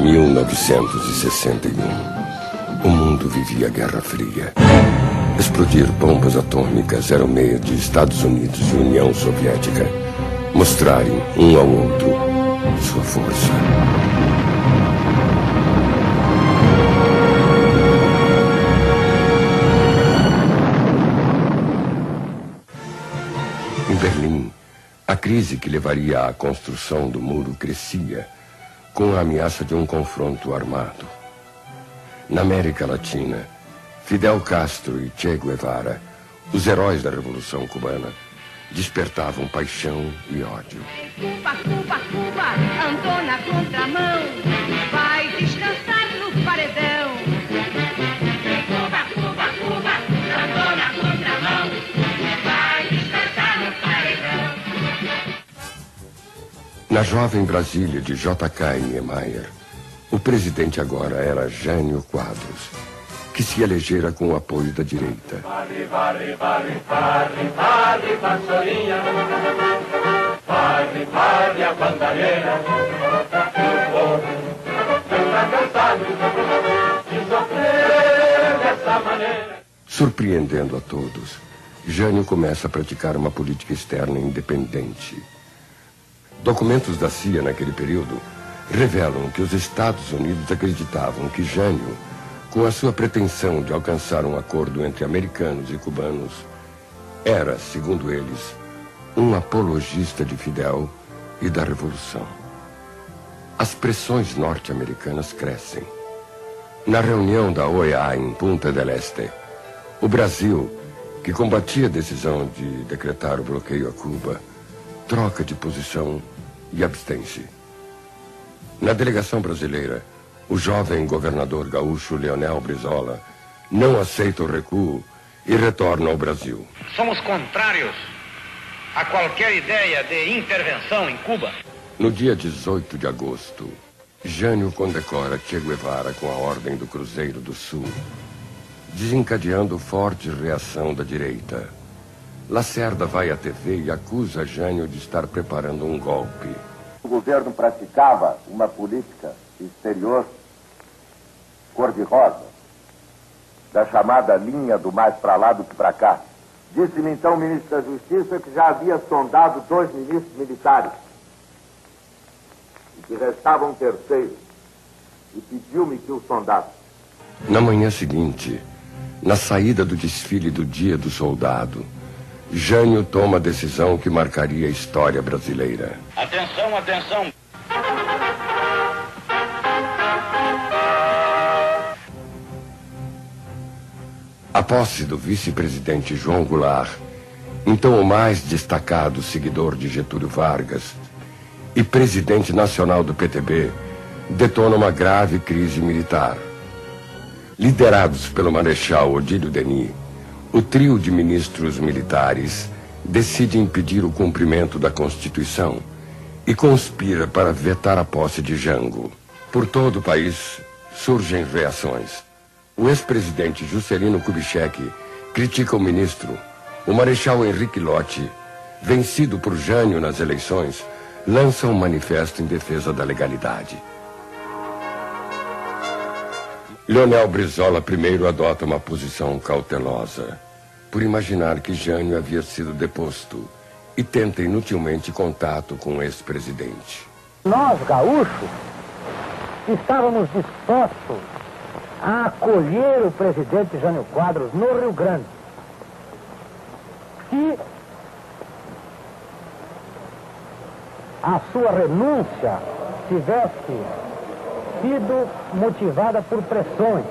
1961. O mundo vivia a Guerra Fria. Explodir bombas atômicas era o meio de Estados Unidos e União Soviética mostrarem um ao outro sua força. Em Berlim, a crise que levaria à construção do muro crescia, com a ameaça de um confronto armado. Na América Latina, Fidel Castro e Che Guevara, os heróis da Revolução Cubana, despertavam paixão e ódio. Cuba, Cuba, Cuba, andou na contramão, vai descansar no paredão. Cuba, Cuba, Cuba, andou na contramão, vai descansar no paredão. Na jovem Brasília de J.K. Niemeyer, o presidente agora era Jânio Quadros, que se elegera com o apoio da direita. Varre, varre, varre, varre, varre, vassourinha, varre, varre a bandalheira, o povo está cansado de sofrer dessa maneira. Surpreendendo a todos, Jânio começa a praticar uma política externa independente. Documentos da CIA naquele período revelam que os Estados Unidos acreditavam que Jânio, com a sua pretensão de alcançar um acordo entre americanos e cubanos, era, segundo eles, um apologista de Fidel e da Revolução. As pressões norte-americanas crescem. Na reunião da OEA em Punta del Este, o Brasil, que combatia a decisão de decretar o bloqueio a Cuba, troca de posição e abstém-se. Na delegação brasileira, o jovem governador gaúcho Leonel Brizola não aceita o recuo e retorna ao Brasil. Somos contrários a qualquer ideia de intervenção em Cuba. No dia 18 de agosto, Jânio condecora Che Guevara com a Ordem do Cruzeiro do Sul, desencadeando forte reação da direita. Lacerda vai à TV e acusa Jânio de estar preparando um golpe. O governo praticava uma política exterior cor-de-rosa, da chamada linha do mais para lá do que para cá. Disse-me então o ministro da Justiça que já havia sondado 2 ministros militares e que restava um terceiro, e pediu-me que o sondasse. Na manhã seguinte, na saída do desfile do Dia do Soldado, Jânio toma a decisão que marcaria a história brasileira. Atenção, atenção. A posse do vice-presidente João Goulart, então o mais destacado seguidor de Getúlio Vargas e presidente nacional do PTB, detona uma grave crise militar. Liderados pelo marechal Odílio Denis, o trio de ministros militares decide impedir o cumprimento da Constituição e conspira para vetar a posse de Jango. Por todo o país surgem reações. O ex-presidente Juscelino Kubitschek critica o ministro. O marechal Henrique Lott, vencido por Jânio nas eleições, lança um manifesto em defesa da legalidade. Leonel Brizola primeiro adota uma posição cautelosa, por imaginar que Jânio havia sido deposto, e tenta inutilmente contato com o ex-presidente. Nós, gaúchos, estávamos dispostos a acolher o presidente Jânio Quadros no Rio Grande, se a sua renúncia tivesse sido motivada por pressões.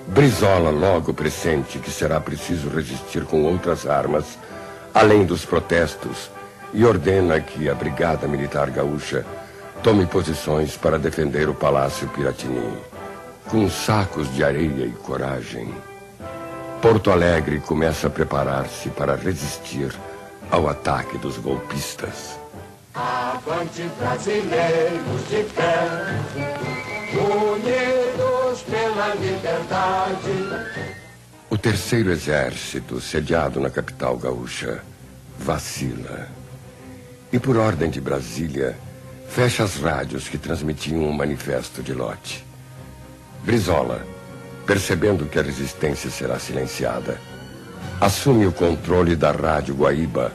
Brizola logo pressente que será preciso resistir com outras armas, além dos protestos, e ordena que a Brigada Militar Gaúcha tome posições para defender o Palácio Piratini. Com sacos de areia e coragem, Porto Alegre começa a preparar-se para resistir ao ataque dos golpistas. Avante, brasileiros de pé, unidos pela liberdade. O terceiro exército, sediado na capital gaúcha, vacila. E por ordem de Brasília, fecha as rádios que transmitiam um manifesto de lote. Brizola, percebendo que a resistência será silenciada, assume o controle da Rádio Guaíba,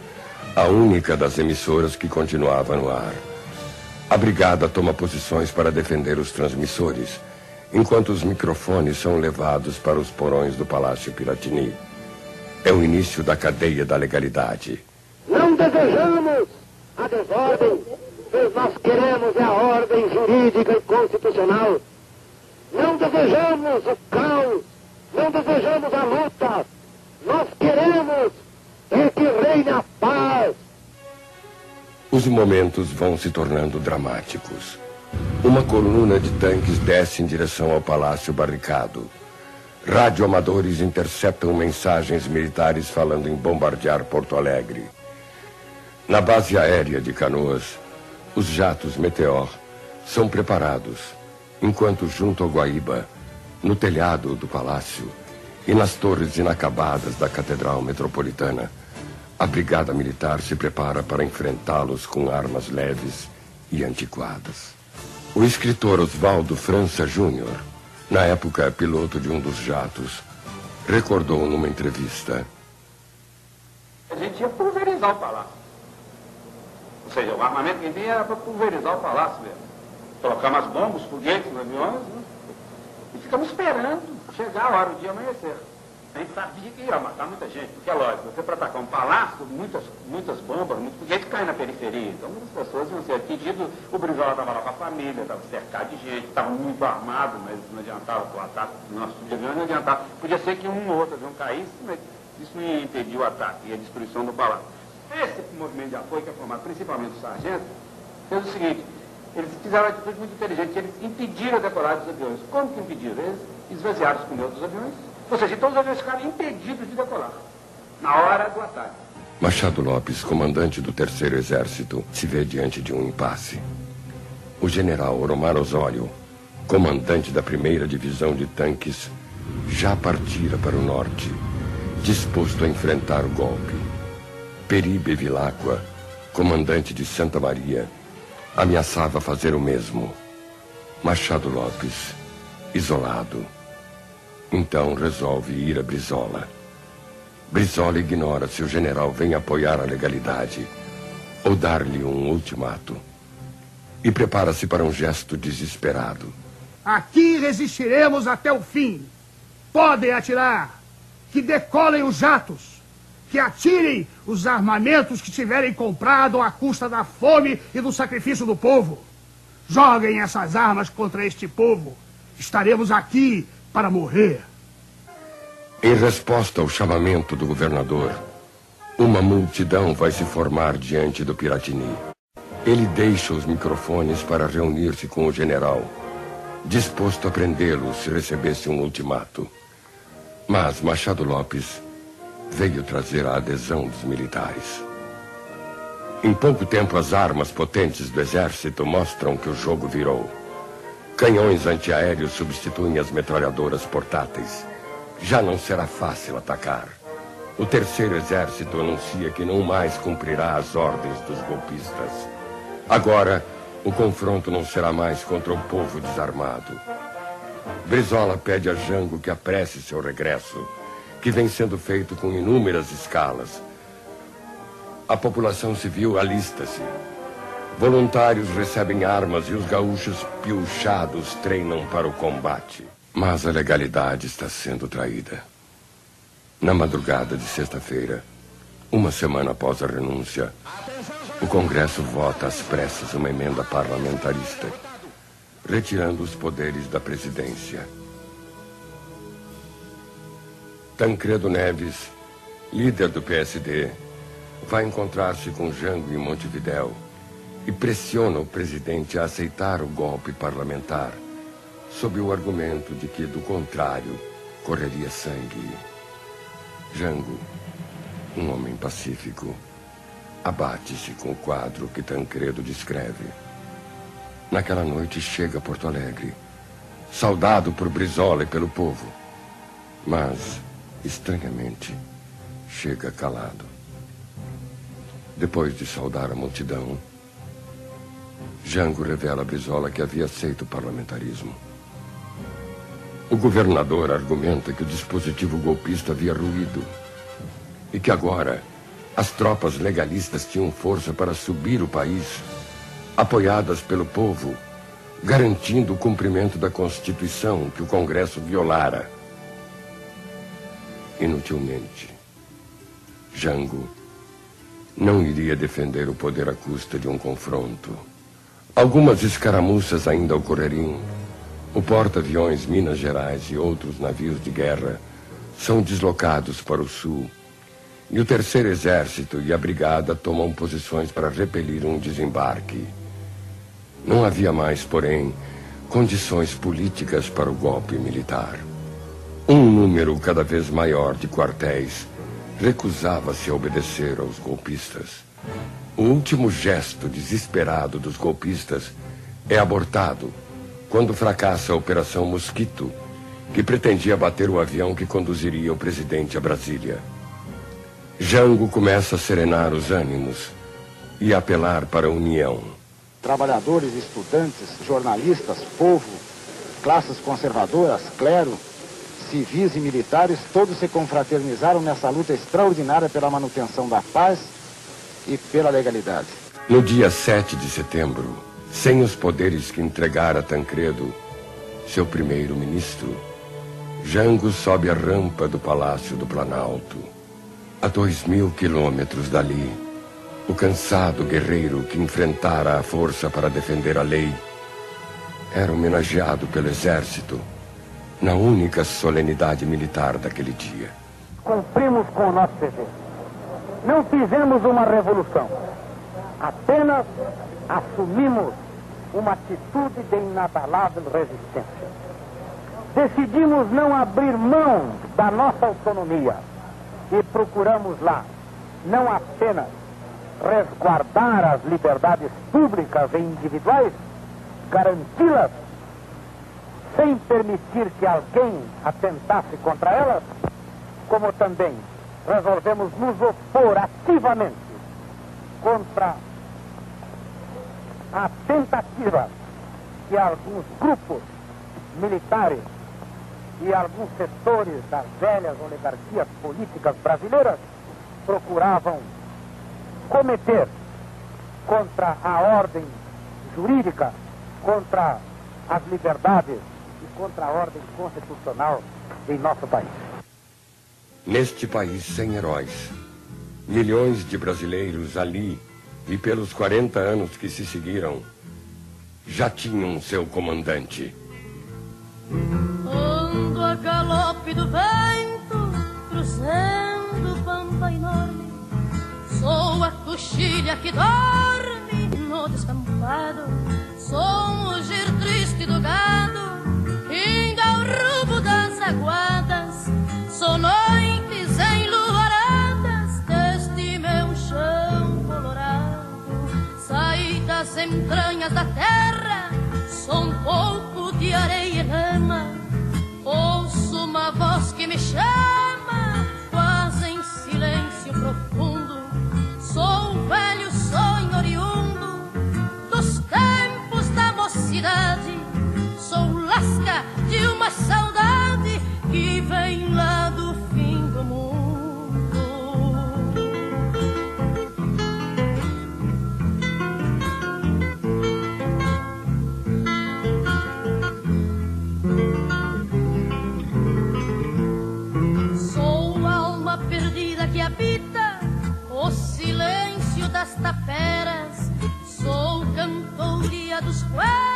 a única das emissoras que continuava no ar. A brigada toma posições para defender os transmissores, enquanto os microfones são levados para os porões do Palácio Piratini. É o início da cadeia da legalidade. Não desejamos a desordem, pois nós queremos a ordem jurídica e constitucional. Não desejamos o caos, não desejamos a luta. Nós queremos que reine a paz. Os momentos vão se tornando dramáticos. Uma coluna de tanques desce em direção ao Palácio Barricado. Radioamadores interceptam mensagens militares falando em bombardear Porto Alegre. Na base aérea de Canoas, os jatos Meteor são preparados, enquanto junto ao Guaíba, no telhado do palácio e nas torres inacabadas da Catedral Metropolitana, a brigada militar se prepara para enfrentá-los com armas leves e antiquadas. O escritor Oswaldo França Júnior, na época piloto de um dos jatos, recordou numa entrevista: a gente ia pulverizar o palácio. Ou seja, o armamento que vinha era para pulverizar o palácio mesmo. Colocar umas bombas, foguetes nos aviões, né? E ficamos esperando chegar a hora do dia amanhecer. A gente sabia que ia matar muita gente, porque é lógico, você para atacar um palácio, muitas bombas, muitos foguetes caem na periferia. Então muitas pessoas iam ser atingidas. O Brizola estava lá com a família, estava cercado de gente, estava muito armado, mas não adiantava o ataque do nosso tipo de avião, não adiantava. Podia ser que um ou outro avião caísse, mas isso não ia impedir o ataque e a destruição do palácio. Esse movimento de apoio, que é formado principalmente do sargento, fez o seguinte: eles fizeram uma atitude muito inteligente, que eles impediram a decolagem dos aviões. Como que impediram? Eles esvaziaram os pneus dos aviões, ou seja, então os aviões ficaram impedidos de decolar, na hora do ataque. Machado Lopes, comandante do 3º Exército, se vê diante de um impasse. O general Oromar Osório, comandante da 1ª Divisão de Tanques, já partira para o norte, disposto a enfrentar o golpe. Peri Bevilacqua, comandante de Santa Maria, ameaçava fazer o mesmo. Machado Lopes, isolado, então resolve ir a Brizola. Brizola ignora se o general vem apoiar a legalidade ou dar-lhe um ultimato. E prepara-se para um gesto desesperado. Aqui resistiremos até o fim. Podem atirar. Que decolem os jatos. Que atirem os armamentos que tiverem comprado à custa da fome e do sacrifício do povo. Joguem essas armas contra este povo. Estaremos aqui para morrer. Em resposta ao chamamento do governador, uma multidão vai se formar diante do Piratini. Ele deixa os microfones para reunir-se com o general, disposto a prendê-lo se recebesse um ultimato. Mas Machado Lopes veio trazer a adesão dos militares. Em pouco tempo, as armas potentes do exército mostram que o jogo virou. Canhões antiaéreos substituem as metralhadoras portáteis. Já não será fácil atacar. O 3º Exército anuncia que não mais cumprirá as ordens dos golpistas. Agora, o confronto não será mais contra o povo desarmado. Brizola pede a Jango que apresse seu regresso, que vem sendo feito com inúmeras escalas. A população civil alista-se. Voluntários recebem armas e os gaúchos piochados treinam para o combate. Mas a legalidade está sendo traída. Na madrugada de sexta-feira, uma semana após a renúncia, o Congresso vota às pressas uma emenda parlamentarista, retirando os poderes da presidência. Tancredo Neves, líder do PSD, vai encontrar-se com Jango em Montevidéu e pressiona o presidente a aceitar o golpe parlamentar, sob o argumento de que, do contrário, correria sangue. Jango, um homem pacífico, abate-se com o quadro que Tancredo descreve. Naquela noite chega a Porto Alegre, saudado por Brizola e pelo povo, mas, estranhamente, chega calado. Depois de saudar a multidão, Jango revela a Brizola que havia aceito o parlamentarismo. O governador argumenta que o dispositivo golpista havia ruído e que agora as tropas legalistas tinham força para subir o país, apoiadas pelo povo, garantindo o cumprimento da Constituição que o Congresso violara. Inutilmente, Jango não iria defender o poder à custa de um confronto. Algumas escaramuças ainda ocorreriam. O porta-aviões Minas Gerais e outros navios de guerra são deslocados para o sul. E o Terceiro Exército e a Brigada tomam posições para repelir um desembarque. Não havia mais, porém, condições políticas para o golpe militar. Um número cada vez maior de quartéis recusava-se a obedecer aos golpistas. O último gesto desesperado dos golpistas é abortado quando fracassa a Operação Mosquito, que pretendia abater o avião que conduziria o presidente a Brasília. Jango começa a serenar os ânimos e apelar para a união. Trabalhadores, estudantes, jornalistas, povo, classes conservadoras, clero, civis e militares, todos se confraternizaram nessa luta extraordinária pela manutenção da paz e pela legalidade. No dia 7 de setembro, sem os poderes que entregara Tancredo, seu primeiro-ministro, Jango sobe a rampa do Palácio do Planalto. A 2.000 quilômetros dali, o cansado guerreiro que enfrentara a força para defender a lei era homenageado pelo exército na única solenidade militar daquele dia. Cumprimos com o nosso dever. Não fizemos uma revolução. Apenas assumimos uma atitude de inabalável resistência. Decidimos não abrir mão da nossa autonomia e procuramos lá não apenas resguardar as liberdades públicas e individuais, garanti-las sem permitir que alguém atentasse contra elas, como também resolvemos nos opor ativamente contra a tentativa que alguns grupos militares e alguns setores das velhas oligarquias políticas brasileiras procuravam cometer contra a ordem jurídica, contra as liberdades e contra a ordem constitucional em nosso país. Neste país sem heróis, milhões de brasileiros ali e pelos 40 anos que se seguiram já tinham seu comandante. Ando a galope do vento, cruzando pampa enorme, sou a coxilha que dorme no descampado, sou um mugir triste do gado, indo ao rumo das aguadas, sou noites enluaradas deste meu chão colorado, saí das entranhas da terra, sou um pouco de areia e lama, ouço uma voz que me chama, quase em silêncio profundo, sou um velho sonho oriundo dos tempos da mocidade, sou lasca de uma saudade que vem lá do fim do mundo. Sou a alma perdida que habita o silêncio das taperas, sou cantoria dos quais